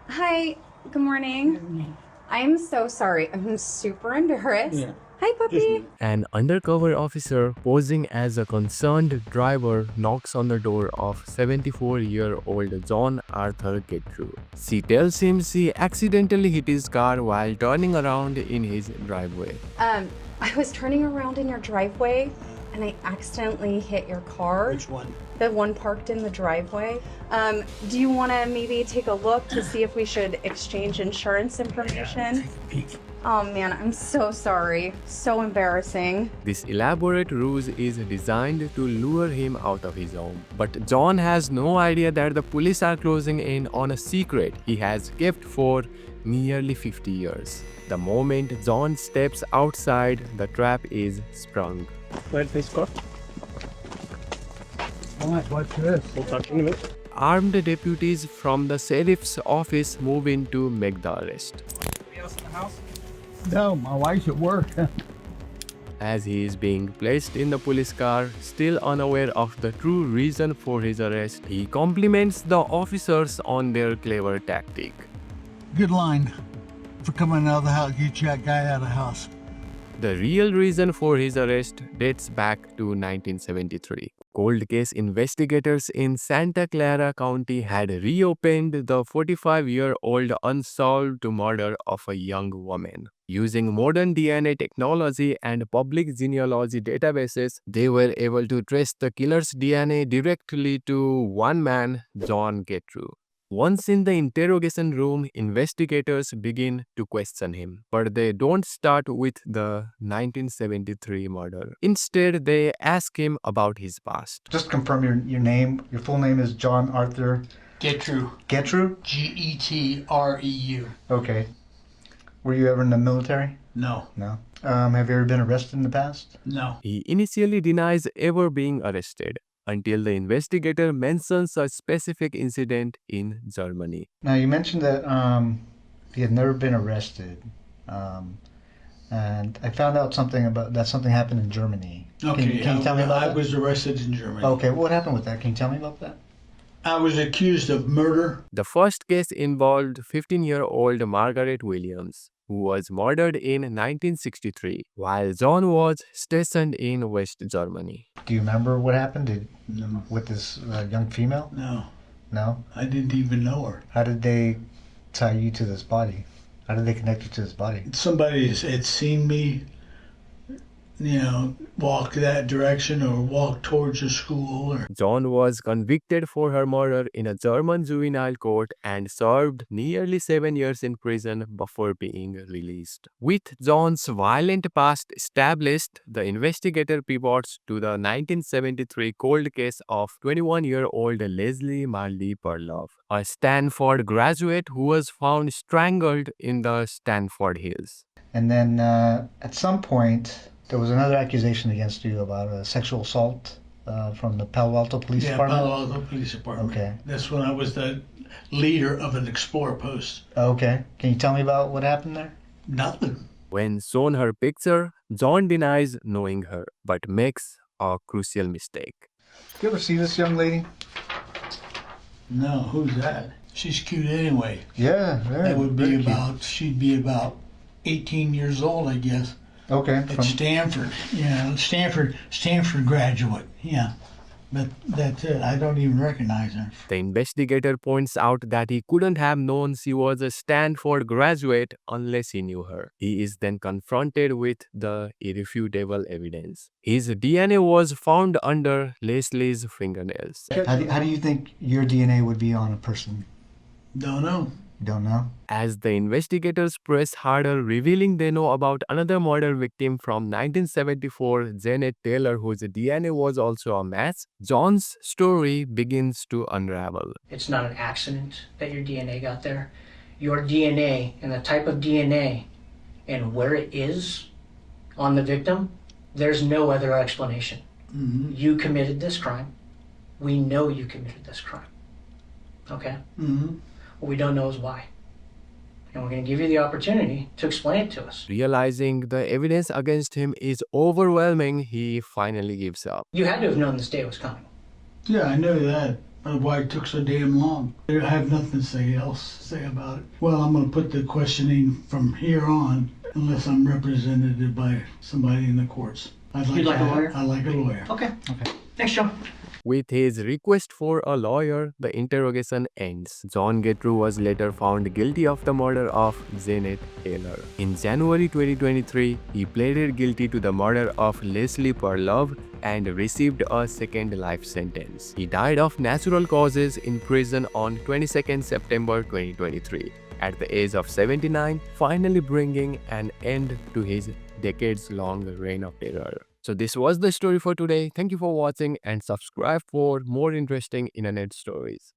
Hi, good morning. I'm so sorry. I'm super embarrassed. Yeah. Hi, puppy. An undercover officer posing as a concerned driver knocks on the door of 74-year-old John Arthur Getreu. She tells him she accidentally hit his car while turning around in his driveway. I was turning around in your driveway and I accidentally hit your car. Which one? The one parked in the driveway. Do you want to maybe take a look to see if we should exchange insurance information? Take a peek. Oh man, I'm so sorry. So embarrassing. This elaborate ruse is designed to lure him out of his home. But John has no idea that the police are closing in on a secret he has kept for nearly 50 years. The moment John steps outside, the trap is sprung. Where's this car? Alright, watch this. We'll talk in a minute. Armed deputies from the sheriff's office move in to make the arrest. Anybody else in the house? No, my wife's at work. As he is being placed in the police car, still unaware of the true reason for his arrest, he compliments the officers on their clever tactic. Good line for coming out of the house, get that guy out of the house. The real reason for his arrest dates back to 1973. Cold case investigators in Santa Clara County had reopened the 45-year-old unsolved murder of a young woman. Using modern DNA technology and public genealogy databases, they were able to trace the killer's DNA directly to one man, John Getreu. Once in the interrogation room, investigators begin to question him, but they don't start with the 1973 murder. Instead, they ask him about his past. Just confirm your name. Your full name is John Arthur Getreu. Getreu? Getreu. Okay. Were you ever in the military? No. No. Have you ever been arrested in the past? No. He initially denies ever being arrested until the investigator mentions a specific incident in Germany. Now, you mentioned that he had never been arrested. And I found out something happened in Germany. Okay. Can you tell me about I that? was arrested in Germany. Okay, what happened with that? Can you tell me about that? I was accused of murder. The first case involved 15-year-old Margaret Williams, who was murdered in 1963 while John was stationed in West Germany. Do you remember what happened No. with this young female? No. No? I didn't even know her. How did they tie you to this body? How did they connect you to this body? Somebody had seen me, walk that direction or walk towards a school or John was convicted for her murder in a German juvenile court and served nearly 7 years in prison before being released. With John's violent past established, the investigator pivots to the 1973 cold case of 21-year-old Leslie Marley Perloff, a Stanford graduate who was found strangled in the Stanford Hills. And then at some point, there was another accusation against you about a sexual assault from the Palo Alto Police Department? Palo Alto Police Department. Okay. That's when I was the leader of an Explorer post. Okay. Can you tell me about what happened there? Nothing. When shown her picture, John denies knowing her, but makes a crucial mistake. You ever see this young lady? No, who's that? She's cute anyway. Yeah, very. That would be very cute. she'd be about 18 years old, I guess. Okay. At Stanford, Stanford graduate, yeah. But that's it, I don't even recognize her. The investigator points out that he couldn't have known she was a Stanford graduate unless he knew her. He is then confronted with the irrefutable evidence. His DNA was found under Leslie's fingernails. How do you think your DNA would be on a person? Don't know. You don't know? As the investigators press harder, revealing they know about another murder victim from 1974, Janet Taylor, whose DNA was also a match, John's story begins to unravel. It's not an accident that your DNA got there. Your DNA and the type of DNA and where it is on the victim, there's no other explanation. Mm-hmm. You committed this crime. We know you committed this crime. Okay? Mm-hmm. What we don't know is why. And we're going to give you the opportunity to explain it to us. Realizing the evidence against him is overwhelming, he finally gives up. You had to have known this day was coming. Yeah, I knew that. why it took so damn long. I have nothing to say about it. Well, I'm going to put the questioning from here on, unless I'm represented by somebody in the courts. You'd like a lawyer? I like a lawyer. Okay. Thanks, John. With his request for a lawyer, the interrogation ends. John Getreu was later found guilty of the murder of Janet Taylor. In January 2023, he pleaded guilty to the murder of Leslie Perlove and received a second life sentence. He died of natural causes in prison on 22nd September 2023 at the age of 79, finally bringing an end to his decades-long reign of terror. So this was the story for today. Thank you for watching and subscribe for more interesting internet stories.